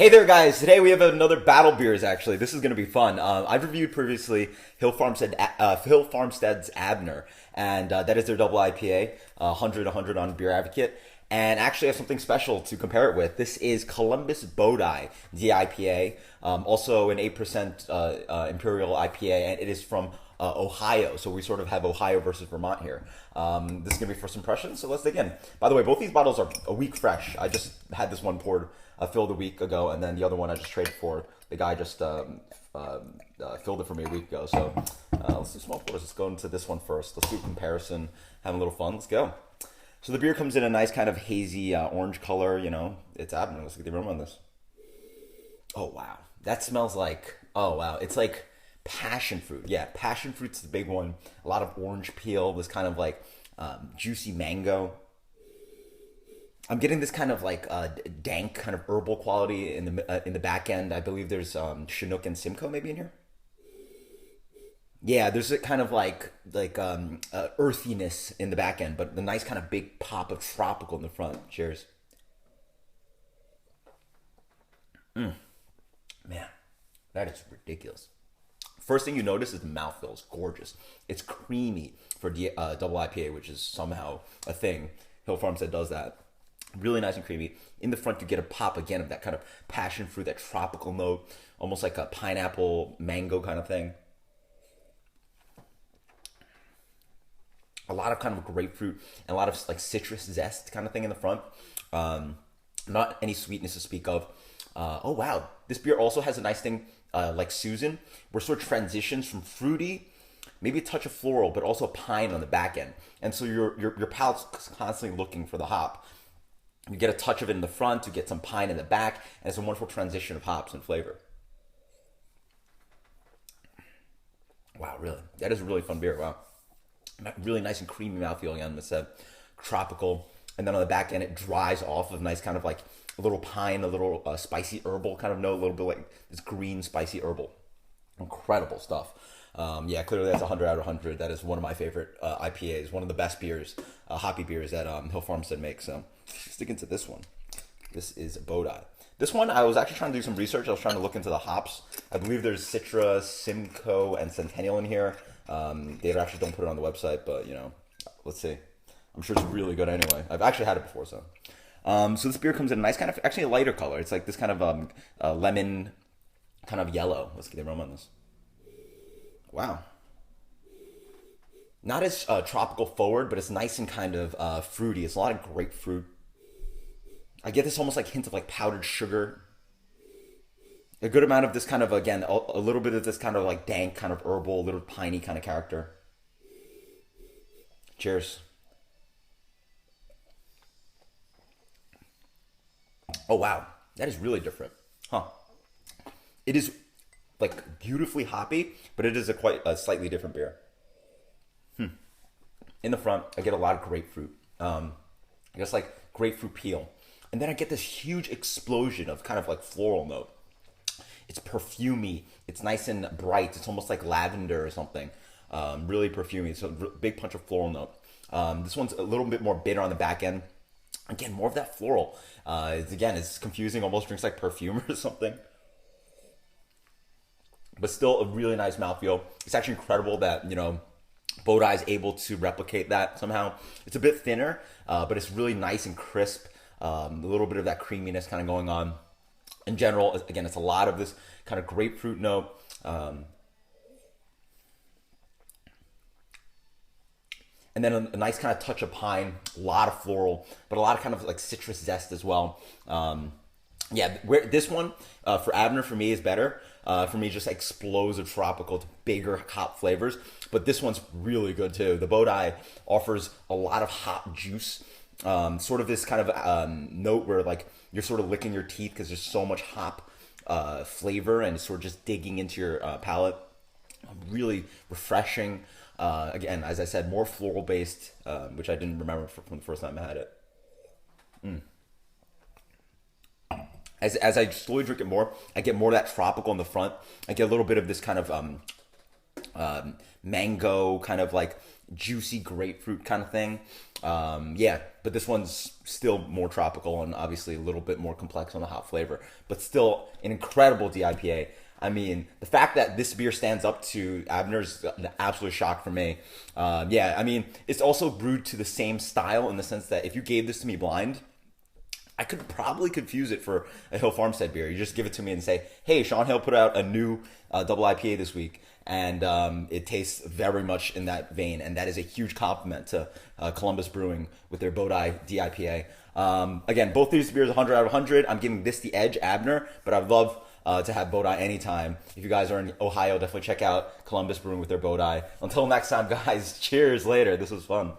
Hey there, guys! Today we have another battle beers. Actually, this is going to be fun. I've reviewed previously Hill Farmstead's Abner, and that is their double IPA, 100 on Beer Advocate. And actually, I have something special to compare it with. This is Columbus Bodhi DIPA, also an 8% Imperial IPA, and it is from Ohio. So we sort of have Ohio versus Vermont here. This is going to be first impressions, so let's dig in. By the way, both these bottles are a week fresh. I just had this one poured filled a week ago, and then the other one I just traded for. The guy just filled it for me a week ago. So let's do small pours. Let's go into this one first. Let's do a comparison, have a little fun. Let's go. So the beer comes in a nice kind of hazy orange color. You know, it's Abner. Let's get the aroma on this. Oh wow, that smells like. Oh wow, it's like passion fruit. Yeah, passion fruit's the big one. A lot of orange peel. This kind of like juicy mango. I'm getting this kind of like dank, kind of herbal quality in the back end. I believe there's Chinook and Simcoe maybe in here. Yeah, there's a kind of like earthiness in the back end, but the nice kind of big pop of tropical in the front. Cheers. Man, that is ridiculous. First thing you notice is the mouthfeel is gorgeous. It's creamy for double IPA, which is somehow a thing. Hill Farmstead does that. Really nice and creamy. In the front, you get a pop again of that kind of passion fruit, that tropical note, almost like a pineapple mango kind of thing. A lot of kind of grapefruit and a lot of like citrus zest kind of thing in the front. Not any sweetness to speak of. Oh wow, this beer also has a nice thing like Susan, where it sort of transitions from fruity, maybe a touch of floral, but also pine on the back end. And so your palate's constantly looking for the hop. You get a touch of it in the front, you get some pine in the back, and it's a wonderful transition of hops and flavor. Wow, really? That is a really fun beer. Wow. Really nice and creamy mouthfeel again. It's a tropical. And then on the back end, it dries off of nice kind of like a little pine, a little spicy herbal kind of note, a little bit like this green spicy herbal. Incredible stuff. Yeah, clearly that's 100 out of 100. That is one of my favorite IPAs, one of the best beers, hoppy beers that Hill Farmstead makes. So stick into this one. This is Bodhi. This one, I was actually trying to do some research. I was trying to look into the hops. I believe there's Citra, Simcoe, and Centennial in here. They actually don't put it on the website, but you know, let's see. I'm sure it's really good anyway. I've actually had it before, so. So this beer comes in a nice kind of, actually a lighter color. It's like this kind of lemon, kind of yellow. Let's get the aroma on this. Wow. Not as tropical forward, but it's nice and kind of fruity. It's a lot of grapefruit. I get this almost like hint of like powdered sugar. A good amount of this kind of, again, a little bit of this kind of like dank, kind of herbal, little piney kind of character. Cheers. Oh, wow. That is really different. Huh. It is like beautifully hoppy, but it is a slightly different beer. In the front, I get a lot of grapefruit. I guess like grapefruit peel. And then I get this huge explosion of kind of like floral note. It's perfumey. It's nice and bright. It's almost like lavender or something. Really perfumey. It's a big punch of floral note. This one's a little bit more bitter on the back end. Again, more of that floral. It's confusing. Almost drinks like perfume or something. But still a really nice mouthfeel. It's actually incredible that, you know, Bodhi is able to replicate that somehow. It's a bit thinner, but it's really nice and crisp. A little bit of that creaminess kind of going on. In general, again, it's a lot of this kind of grapefruit note. And then a nice kind of touch of pine, a lot of floral, but a lot of kind of like citrus zest as well. Yeah, this one for Abner for me is better. For me, just explosive tropical, bigger hop flavors. But this one's really good too. The Bodhi offers a lot of hop juice. Sort of this kind of note where like you're sort of licking your teeth because there's so much hop flavor and it's sort of just digging into your palate. Really refreshing. Again, as I said, more floral based, which I didn't remember from the first time I had it. As I slowly drink it more, I get more of that tropical in the front. I get a little bit of this kind of mango, kind of like juicy grapefruit kind of thing. Yeah, but this one's still more tropical and obviously a little bit more complex on the hop flavor, but still an incredible DIPA. I mean, the fact that this beer stands up to Abner's an absolute shock for me. Yeah, I mean, it's also brewed to the same style in the sense that if you gave this to me blind, I could probably confuse it for a Hill Farmstead beer. You just give it to me and say, "Hey, Sean Hill put out a new double IPA this week," and it tastes very much in that vein. And that is a huge compliment to Columbus Brewing with their Bodhi DIPA. Again, both these beers 100 out of 100. I'm giving this the edge, Abner, but I'd love to have Bodhi anytime. If you guys are in Ohio, definitely check out Columbus Brewing with their Bodhi. Until next time, guys, cheers later. This was fun.